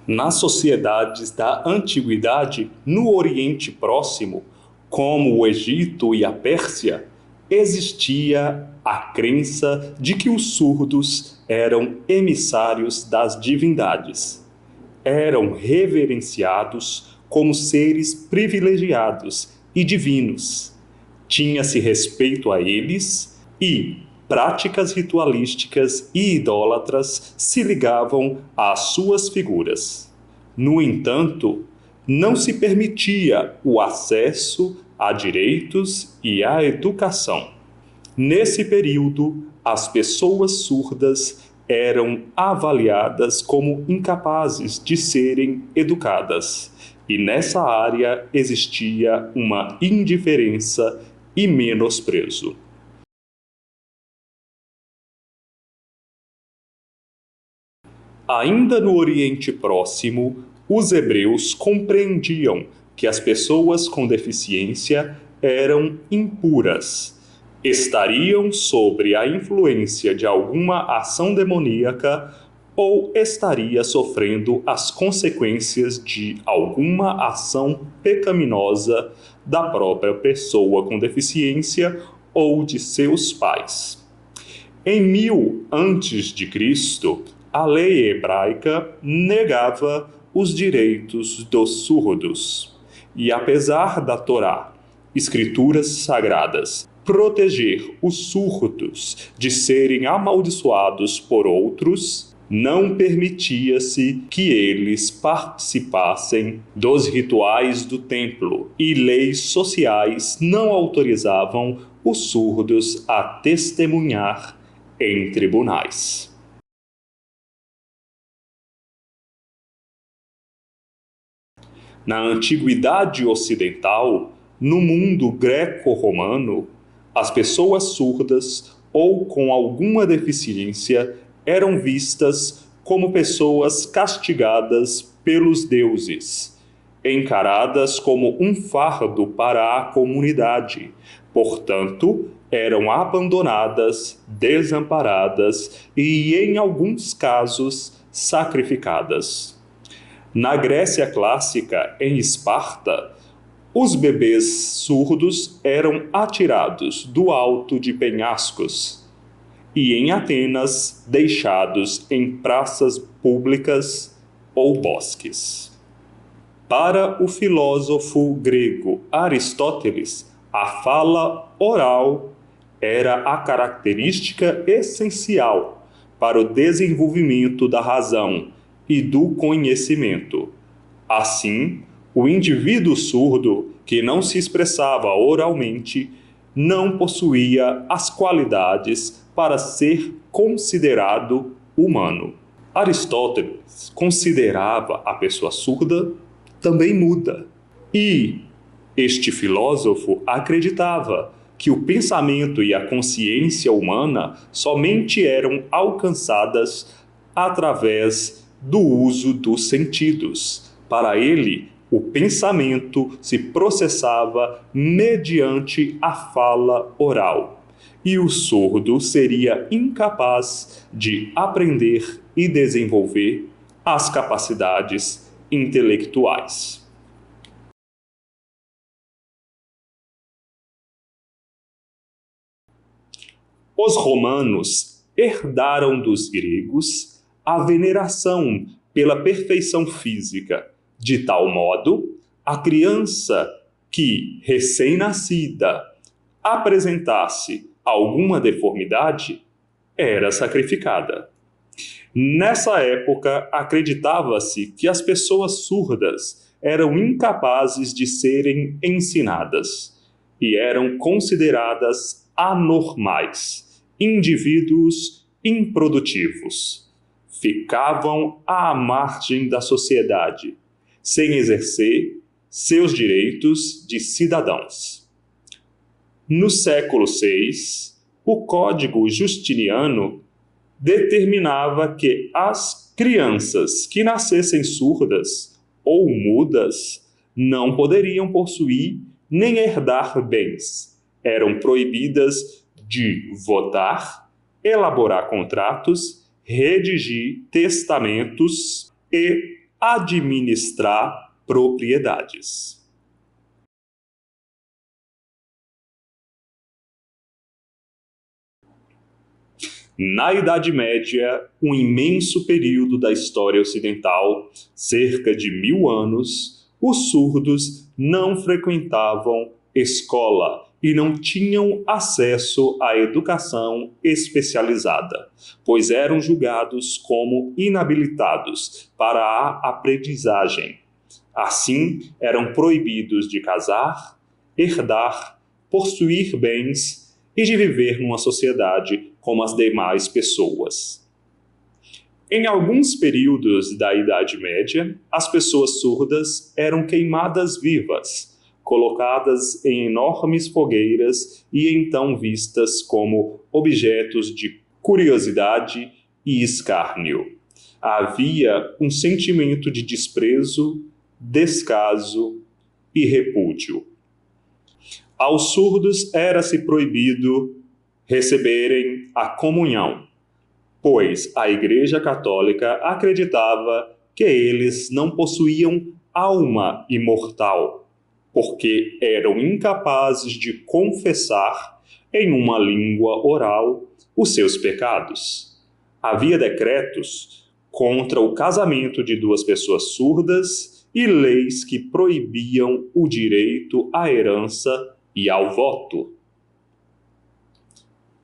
Nas sociedades da antiguidade, no Oriente Próximo, como o Egito e a Pérsia, existia a crença de que os surdos eram emissários das divindades. Eram reverenciados como seres privilegiados e divinos. Tinha-se respeito a eles e práticas ritualísticas e idólatras se ligavam às suas figuras. No entanto, não se permitia o acesso a direitos e à educação. Nesse período, as pessoas surdas eram avaliadas como incapazes de serem educadas, e nessa área existia uma indiferença e menosprezo. Ainda no Oriente Próximo, os hebreus compreendiam que as pessoas com deficiência eram impuras, estariam sob a influência de alguma ação demoníaca ou estaria sofrendo as consequências de alguma ação pecaminosa da própria pessoa com deficiência ou de seus pais. Em 1000 a.C., a lei hebraica negava os direitos dos surdos. E apesar da Torá, escrituras sagradas, proteger os surdos de serem amaldiçoados por outros, não permitia-se que eles participassem dos rituais do templo, e leis sociais não autorizavam os surdos a testemunhar em tribunais. Na Antiguidade Ocidental, no mundo greco-romano, as pessoas surdas ou com alguma deficiência eram vistas como pessoas castigadas pelos deuses, encaradas como um fardo para a comunidade. Portanto, eram abandonadas, desamparadas e, em alguns casos, sacrificadas. Na Grécia clássica, em Esparta, os bebês surdos eram atirados do alto de penhascos e, em Atenas, deixados em praças públicas ou bosques. Para o filósofo grego Aristóteles, a fala oral era a característica essencial para o desenvolvimento da razão e do conhecimento. Assim, o indivíduo surdo, que não se expressava oralmente, não possuía as qualidades para ser considerado humano. Aristóteles considerava a pessoa surda também muda. E este filósofo acreditava que o pensamento e a consciência humana somente eram alcançadas através do uso dos sentidos. Para ele, o pensamento se processava mediante a fala oral, e o surdo seria incapaz de aprender e desenvolver as capacidades intelectuais. Os romanos herdaram dos gregos a veneração pela perfeição física, de tal modo, a criança que, recém-nascida, apresentasse alguma deformidade, era sacrificada. Nessa época, acreditava-se que as pessoas surdas eram incapazes de serem ensinadas e eram consideradas anormais, indivíduos improdutivos. Ficavam à margem da sociedade, sem exercer seus direitos de cidadãos. No século VI, o Código Justiniano determinava que as crianças que nascessem surdas ou mudas não poderiam possuir nem herdar bens. Eram proibidas de votar, elaborar contratos, redigir testamentos e administrar propriedades. Na Idade Média, um imenso período da história ocidental, cerca de 1000 anos, os surdos não frequentavam escola e não tinham acesso à educação especializada, pois eram julgados como inabilitados para a aprendizagem. Assim, eram proibidos de casar, herdar, possuir bens e de viver numa sociedade como as demais pessoas. Em alguns períodos da Idade Média, as pessoas surdas eram queimadas vivas, colocadas em enormes fogueiras e então vistas como objetos de curiosidade e escárnio. Havia um sentimento de desprezo, descaso e repúdio. Aos surdos era-se proibido receberem a comunhão, pois a Igreja Católica acreditava que eles não possuíam alma imortal, porque eram incapazes de confessar em uma língua oral os seus pecados. Havia decretos contra o casamento de duas pessoas surdas e leis que proibiam o direito à herança e ao voto.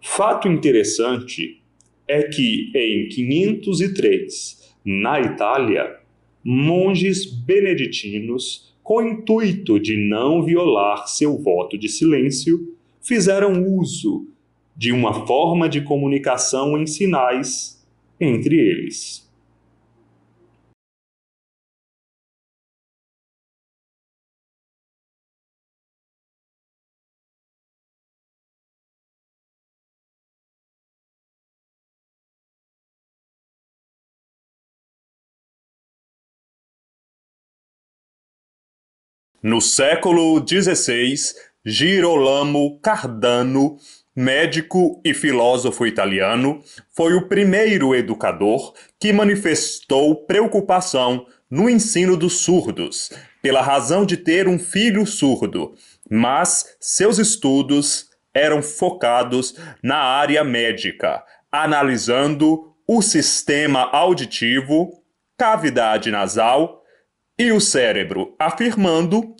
Fato interessante é que em 503, na Itália, monges beneditinos, com o intuito de não violar seu voto de silêncio, fizeram uso de uma forma de comunicação em sinais entre eles. No século XVI, Girolamo Cardano, médico e filósofo italiano, foi o primeiro educador que manifestou preocupação no ensino dos surdos, pela razão de ter um filho surdo, mas seus estudos eram focados na área médica, analisando o sistema auditivo, cavidade nasal e o cérebro, afirmando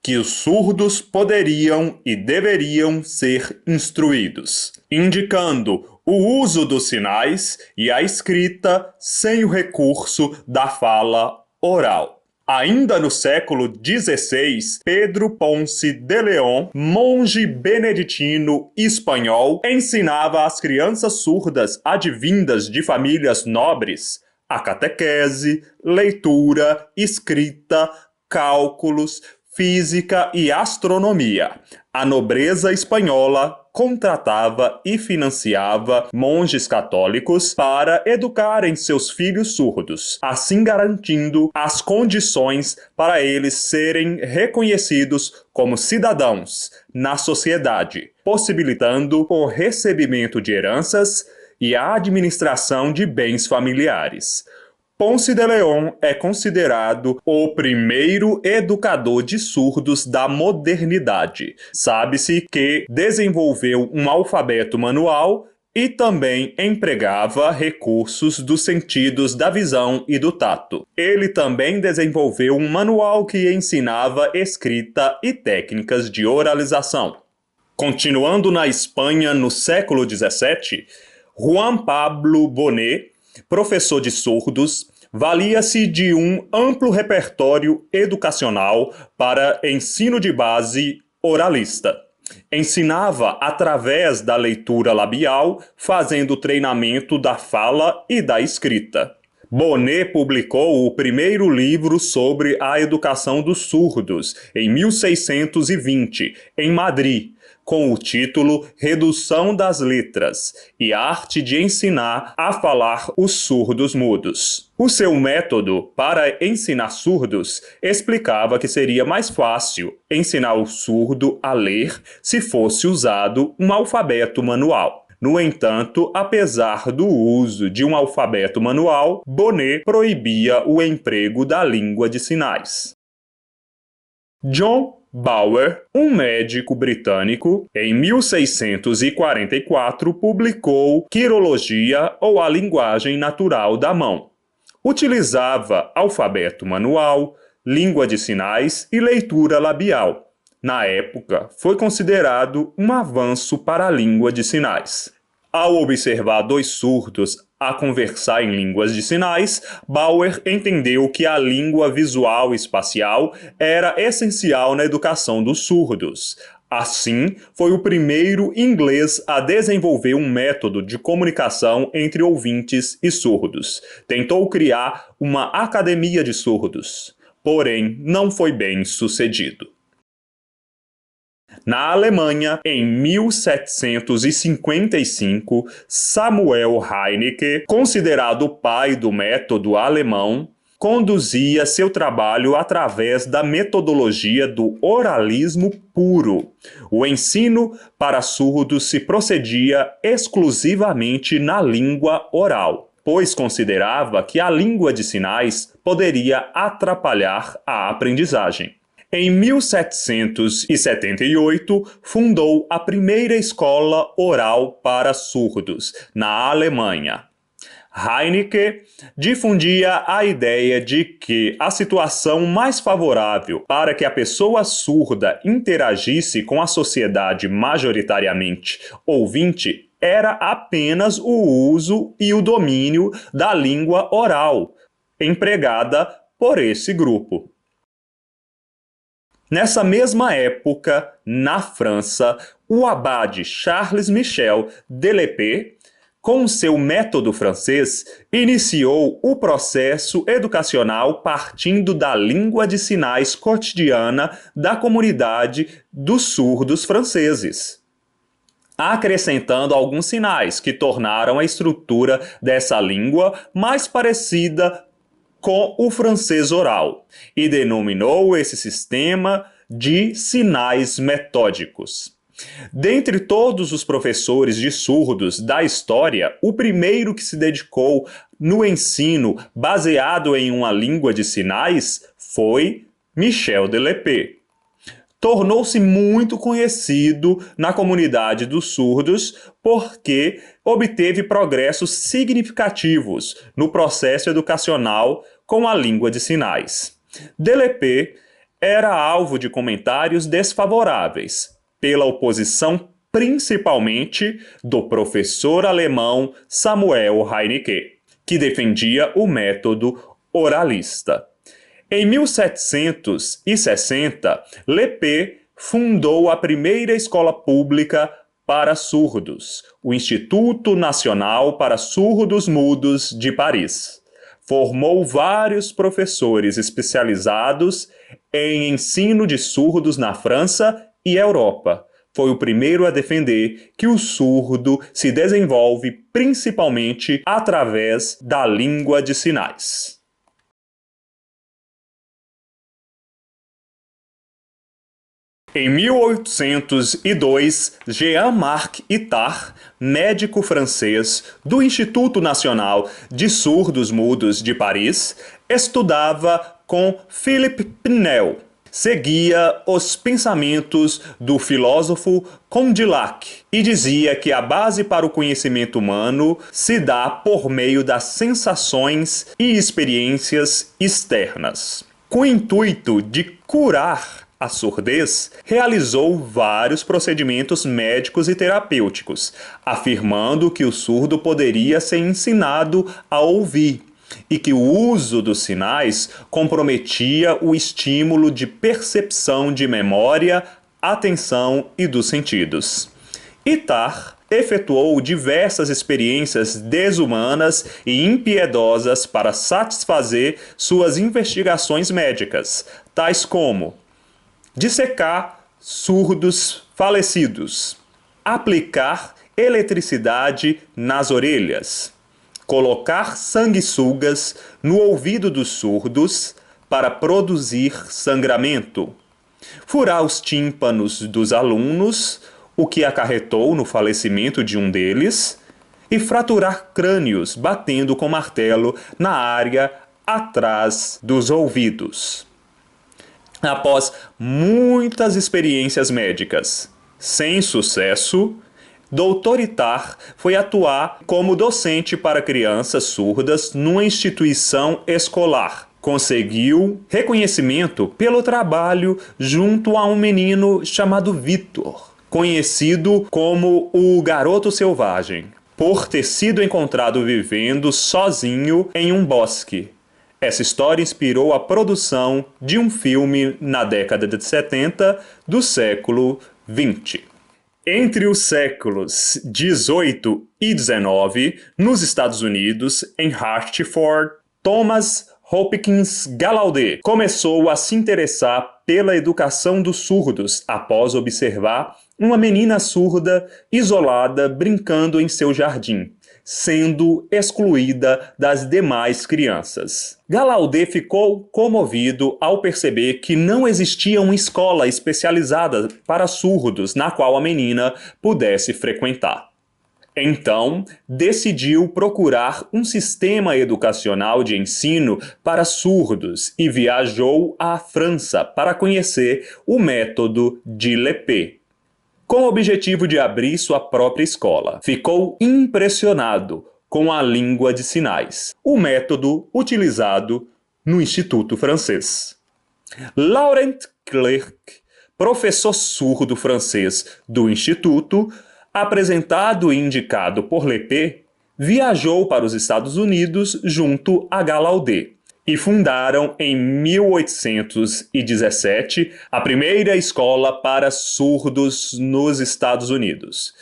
que os surdos poderiam e deveriam ser instruídos, indicando o uso dos sinais e a escrita sem o recurso da fala oral. Ainda no século XVI, Pedro Ponce de León, monge beneditino espanhol, ensinava às crianças surdas advindas de famílias nobres a catequese, leitura, escrita, cálculos, física e astronomia. A nobreza espanhola contratava e financiava monges católicos para educarem seus filhos surdos, assim garantindo as condições para eles serem reconhecidos como cidadãos na sociedade, possibilitando o recebimento de heranças e a administração de bens familiares. Ponce de León é considerado o primeiro educador de surdos da modernidade. Sabe-se que desenvolveu um alfabeto manual e também empregava recursos dos sentidos da visão e do tato. Ele também desenvolveu um manual que ensinava escrita e técnicas de oralização. Continuando na Espanha no século XVII, Juan Pablo Bonet, professor de surdos, valia-se de um amplo repertório educacional para ensino de base oralista. Ensinava através da leitura labial, fazendo treinamento da fala e da escrita. Bonet publicou o primeiro livro sobre a educação dos surdos em 1620, em Madrid, com o título Redução das Letras e Arte de Ensinar a Falar os Surdos Mudos. O seu método para ensinar surdos explicava que seria mais fácil ensinar o surdo a ler se fosse usado um alfabeto manual. No entanto, apesar do uso de um alfabeto manual, Bonet proibia o emprego da língua de sinais. John Bower, um médico britânico, em 1644 publicou Quirologia ou a Linguagem Natural da Mão. Utilizava alfabeto manual, língua de sinais e leitura labial. Na época, foi considerado um avanço para a língua de sinais. Ao observar dois surdos a conversar em línguas de sinais, Bower entendeu que a língua visual espacial era essencial na educação dos surdos. Assim, foi o primeiro inglês a desenvolver um método de comunicação entre ouvintes e surdos. Tentou criar uma academia de surdos, porém não foi bem sucedido. Na Alemanha, em 1755, Samuel Heinecke, considerado o pai do método alemão, conduzia seu trabalho através da metodologia do oralismo puro. O ensino para surdos se procedia exclusivamente na língua oral, pois considerava que a língua de sinais poderia atrapalhar a aprendizagem. Em 1778, fundou a primeira escola oral para surdos, na Alemanha. Heinecke difundia a ideia de que a situação mais favorável para que a pessoa surda interagisse com a sociedade majoritariamente ouvinte era apenas o uso e o domínio da língua oral, empregada por esse grupo. Nessa mesma época, na França, o abade Charles Michel de Lespée, com seu método francês, iniciou o processo educacional partindo da língua de sinais cotidiana da comunidade dos surdos franceses, acrescentando alguns sinais que tornaram a estrutura dessa língua mais parecida com o francês oral, e denominou esse sistema de sinais metódicos. Dentre todos os professores de surdos da história, o primeiro que se dedicou no ensino baseado em uma língua de sinais foi Michel de Lespée. Tornou-se muito conhecido na comunidade dos surdos porque obteve progressos significativos no processo educacional com a língua de sinais. De Lespée era alvo de comentários desfavoráveis, pela oposição principalmente do professor alemão Samuel Heinecke, que defendia o método oralista. Em 1760, Lespée fundou a primeira escola pública para surdos, o Instituto Nacional para Surdos Mudos de Paris. Formou vários professores especializados em ensino de surdos na França e Europa. Foi o primeiro a defender que o surdo se desenvolve principalmente através da língua de sinais. Em 1802, Jean-Marc Itard, médico francês do Instituto Nacional de Surdos Mudos de Paris, estudava com Philippe Pinel. seguia os pensamentos do filósofo Condillac e dizia que a base para o conhecimento humano se dá por meio das sensações e experiências externas. Com o intuito de curar a surdez, realizou vários procedimentos médicos e terapêuticos, afirmando que o surdo poderia ser ensinado a ouvir e que o uso dos sinais comprometia o estímulo de percepção de memória, atenção e dos sentidos. Ittar efetuou diversas experiências desumanas e impiedosas para satisfazer suas investigações médicas, tais como dissecar surdos falecidos, aplicar eletricidade nas orelhas, colocar sanguessugas no ouvido dos surdos para produzir sangramento, furar os tímpanos dos alunos, o que acarretou no falecimento de um deles, e fraturar crânios batendo com martelo na área atrás dos ouvidos. Após muitas experiências médicas sem sucesso, Dr. Ittar foi atuar como docente para crianças surdas numa instituição escolar. Conseguiu reconhecimento pelo trabalho junto a um menino chamado Victor, conhecido como o Garoto Selvagem, por ter sido encontrado vivendo sozinho em um bosque. Essa história inspirou a produção de um filme na década de 70 do século XX. Entre os séculos 18 e 19, nos Estados Unidos, em Hartford, Thomas Hopkins Gallaudet começou a se interessar pela educação dos surdos após observar uma menina surda isolada brincando em seu jardim, sendo excluída das demais crianças. Gallaudet ficou comovido ao perceber que não existia uma escola especializada para surdos na qual a menina pudesse frequentar. Então, decidiu procurar um sistema educacional de ensino para surdos e viajou à França para conhecer o método de Lepé, com o objetivo de abrir sua própria escola. Ficou impressionado com a língua de sinais, o método utilizado no Instituto francês. Laurent Clerc, professor surdo francês do Instituto, apresentado e indicado por Lepé, viajou para os Estados Unidos junto a Gallaudet e fundaram em 1817 a primeira escola para surdos nos Estados Unidos,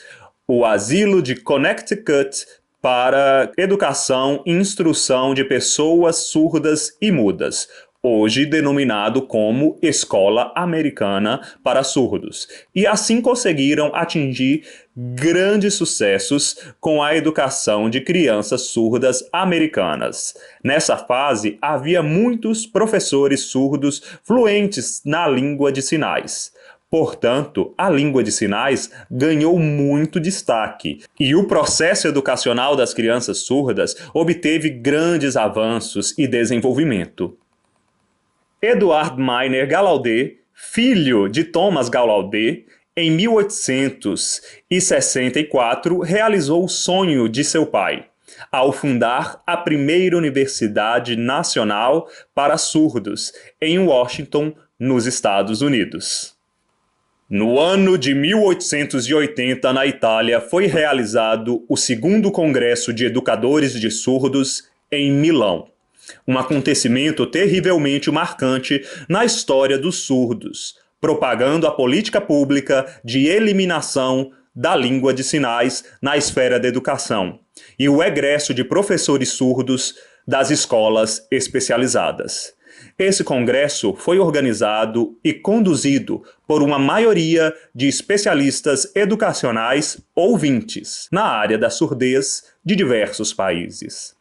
o Asilo de Connecticut para educação e instrução de pessoas surdas e mudas, hoje denominado como Escola Americana para Surdos, e assim conseguiram atingir grandes sucessos com a educação de crianças surdas americanas. Nessa fase, havia muitos professores surdos fluentes na língua de sinais. Portanto, a língua de sinais ganhou muito destaque e o processo educacional das crianças surdas obteve grandes avanços e desenvolvimento. Edward Miner Gallaudet, filho de Thomas Gallaudet, em 1864 realizou o sonho de seu pai, ao fundar a primeira Universidade Nacional para Surdos, em Washington, nos Estados Unidos. No ano de 1880, na Itália, foi realizado o segundo Congresso de Educadores de Surdos em Milão. Um acontecimento terrivelmente marcante na história dos surdos, propagando a política pública de eliminação da língua de sinais na esfera da educação e o egresso de professores surdos das escolas especializadas. Esse congresso foi organizado e conduzido por uma maioria de especialistas educacionais ouvintes na área da surdez de diversos países.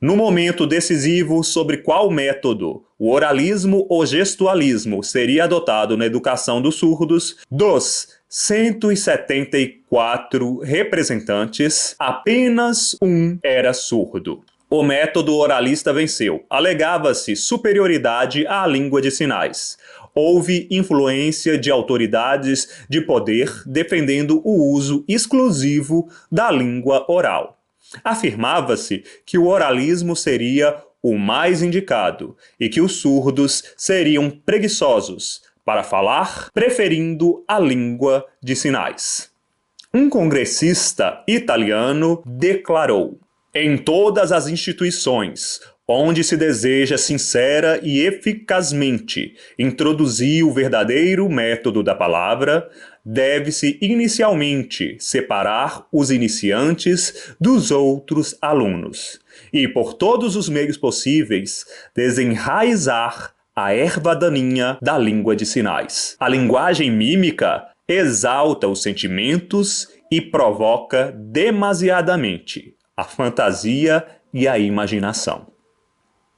No momento decisivo sobre qual método, o oralismo ou gestualismo, seria adotado na educação dos surdos, dos 174 representantes, apenas um era surdo. O método oralista venceu. Alegava-se superioridade à língua de sinais. houve influência de autoridades de poder defendendo o uso exclusivo da língua oral. Afirmava-se que o oralismo seria o mais indicado e que os surdos seriam preguiçosos para falar, preferindo a língua de sinais. Um congressista italiano declarou: em todas as instituições onde se deseja sincera e eficazmente introduzir o verdadeiro método da palavra, deve-se inicialmente separar os iniciantes dos outros alunos e, por todos os meios possíveis, desenraizar a erva daninha da língua de sinais. A linguagem mímica exalta os sentimentos e provoca demasiadamente a fantasia e a imaginação.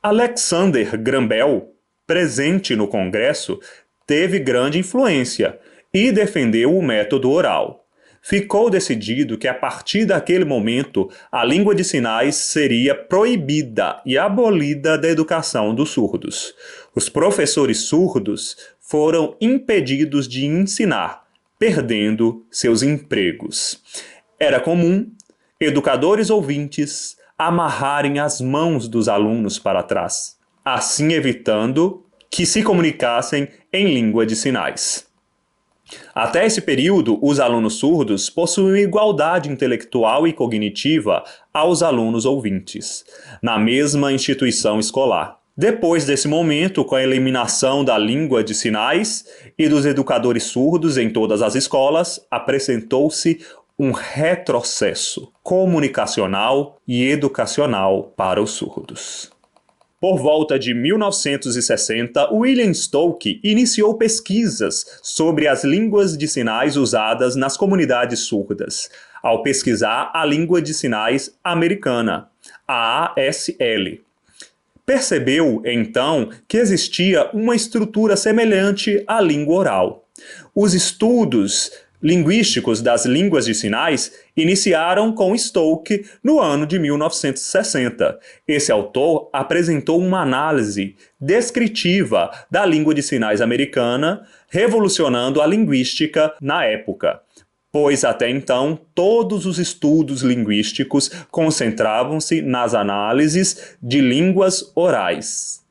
Alexander Graham Bell, presente no Congresso, teve grande influência e defendeu o método oral. Ficou decidido que a partir daquele momento a língua de sinais seria proibida e abolida da educação dos surdos. Os professores surdos foram impedidos de ensinar, perdendo seus empregos. Era comum educadores ouvintes amarrarem as mãos dos alunos para trás, assim evitando que se comunicassem em língua de sinais. Até esse período, os alunos surdos possuíam igualdade intelectual e cognitiva aos alunos ouvintes, na mesma instituição escolar. Depois desse momento, com a eliminação da língua de sinais e dos educadores surdos em todas as escolas, apresentou-se um retrocesso comunicacional e educacional para os surdos. Por volta de 1960, William Stoke iniciou pesquisas sobre as línguas de sinais usadas nas comunidades surdas, ao pesquisar a língua de sinais americana, a ASL. Percebeu, então, que existia uma estrutura semelhante à língua oral. Os estudos linguísticos das línguas de sinais iniciaram com Stoke no ano de 1960. Esse autor apresentou uma análise descritiva da língua de sinais americana, revolucionando a linguística na época, pois até então todos os estudos linguísticos concentravam-se nas análises de línguas orais.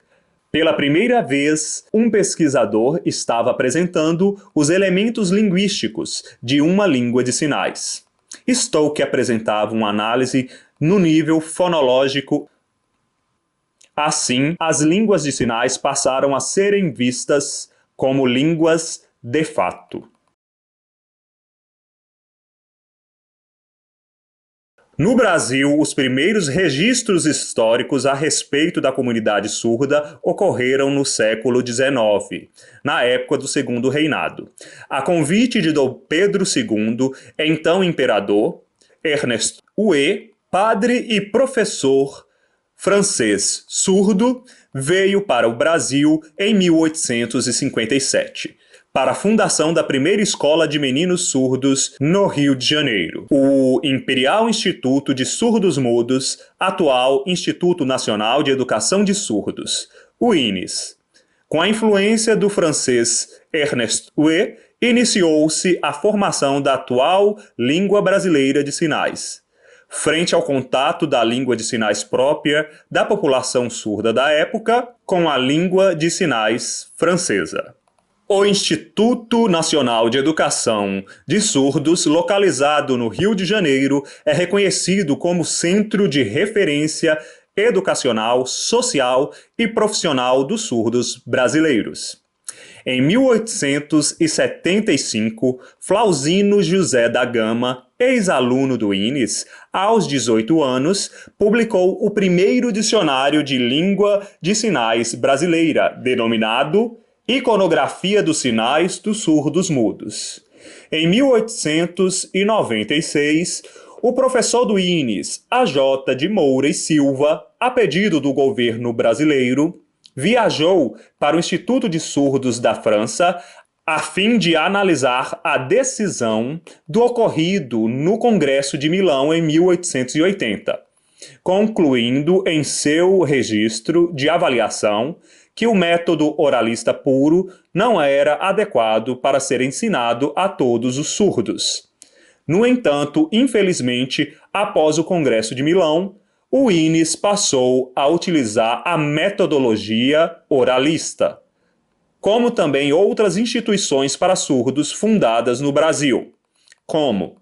Pela primeira vez, um pesquisador estava apresentando os elementos linguísticos de uma língua de sinais. Stoke apresentava uma análise no nível fonológico. Assim, as línguas de sinais passaram a serem vistas como línguas de fato. No Brasil, os primeiros registros históricos a respeito da comunidade surda ocorreram no século XIX, na época do Segundo Reinado. A convite de Dom Pedro II, então imperador, Ernest Houet, padre e professor francês surdo, veio para o Brasil em 1857. Para a fundação da primeira escola de meninos surdos no Rio de Janeiro, o Imperial Instituto de Surdos Mudos, atual Instituto Nacional de Educação de Surdos, o INES. Com a influência do francês Ernest Houet, iniciou-se a formação da atual língua brasileira de sinais. Frente ao contato da língua de sinais própria da população surda da época com a língua de sinais francesa. O Instituto Nacional de Educação de Surdos, localizado no Rio de Janeiro, é reconhecido como centro de referência educacional, social e profissional dos surdos brasileiros. Em 1875, Flauzino José da Gama, ex-aluno do INES, aos 18 anos, publicou o primeiro dicionário de língua de sinais brasileira, denominado Iconografia dos Sinais dos Surdos Mudos. Em 1896, o professor do INES, A.J. de Moura e Silva, a pedido do governo brasileiro, viajou para o Instituto de Surdos da França a fim de analisar a decisão do ocorrido no Congresso de Milão em 1880, concluindo em seu registro de avaliação que o método oralista puro não era adequado para ser ensinado a todos os surdos. No entanto, infelizmente, após o Congresso de Milão, o INES passou a utilizar a metodologia oralista, como também outras instituições para surdos fundadas no Brasil, como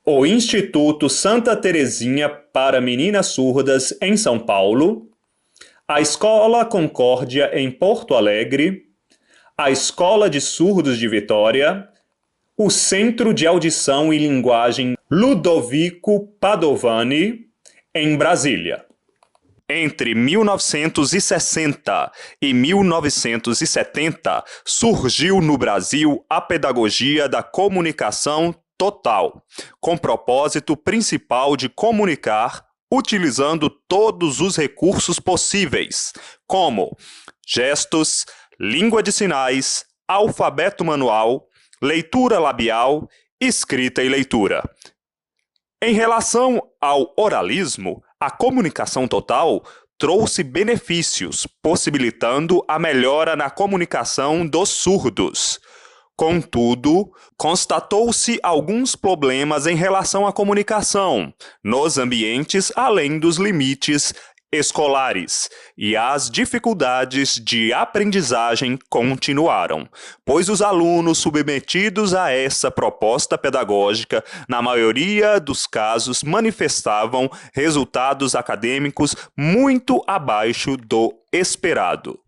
o Instituto Santa Terezinha para Meninas Surdas em São Paulo, a Escola Concórdia em Porto Alegre, a Escola de Surdos de Vitória, o Centro de Audição e Linguagem Ludovico Padovani, em Brasília. Entre 1960 e 1970, surgiu no Brasil a pedagogia da comunicação total, com propósito principal de comunicar utilizando todos os recursos possíveis, como gestos, língua de sinais, alfabeto manual, leitura labial, escrita e leitura. Em relação ao oralismo, a comunicação total trouxe benefícios, possibilitando a melhora na comunicação dos surdos. Contudo, constatou-se alguns problemas em relação à comunicação, nos ambientes além dos limites escolares, e as dificuldades de aprendizagem continuaram, pois os alunos submetidos a essa proposta pedagógica, na maioria dos casos, manifestavam resultados acadêmicos muito abaixo do esperado.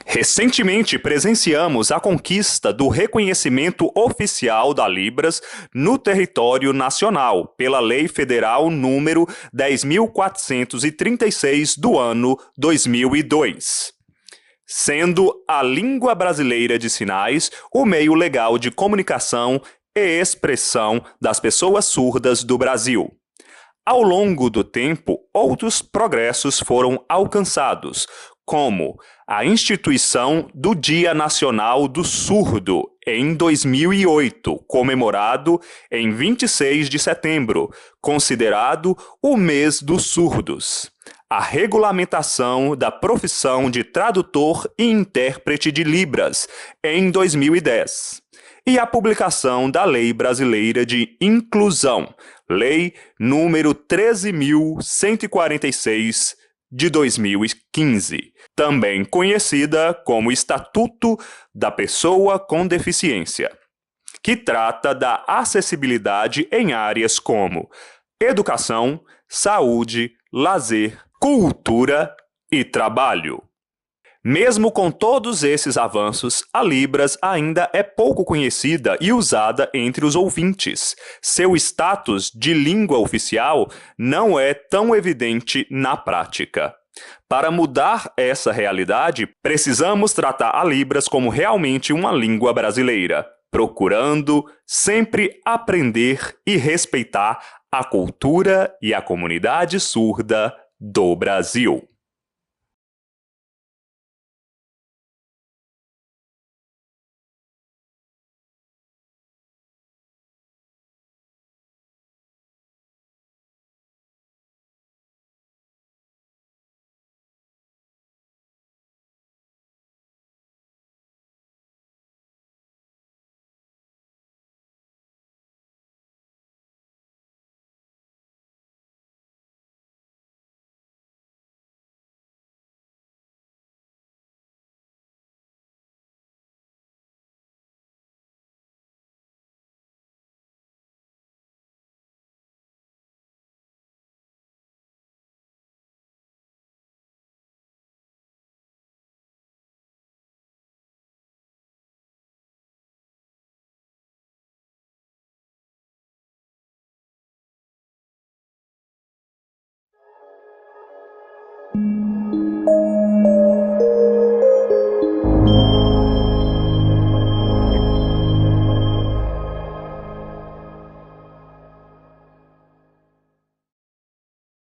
Recentemente presenciamos a conquista do reconhecimento oficial da Libras no território nacional pela Lei Federal número 10.436 do ano 2002, sendo a língua brasileira de sinais o meio legal de comunicação e expressão das pessoas surdas do Brasil. Ao longo do tempo, outros progressos foram alcançados, como a instituição do Dia Nacional do Surdo, em 2008, comemorado em 26 de setembro, considerado o Mês dos Surdos. A regulamentação da profissão de tradutor e intérprete de Libras, em 2010. E a publicação da Lei Brasileira de Inclusão, Lei número 13.146, de 2015, também conhecida como Estatuto da Pessoa com Deficiência, que trata da acessibilidade em áreas como educação, saúde, lazer, cultura e trabalho. Mesmo com todos esses avanços, a Libras ainda é pouco conhecida e usada entre os ouvintes. Seu status de língua oficial não é tão evidente na prática. Para mudar essa realidade, precisamos tratar a Libras como realmente uma língua brasileira, procurando sempre aprender e respeitar a cultura e a comunidade surda do Brasil.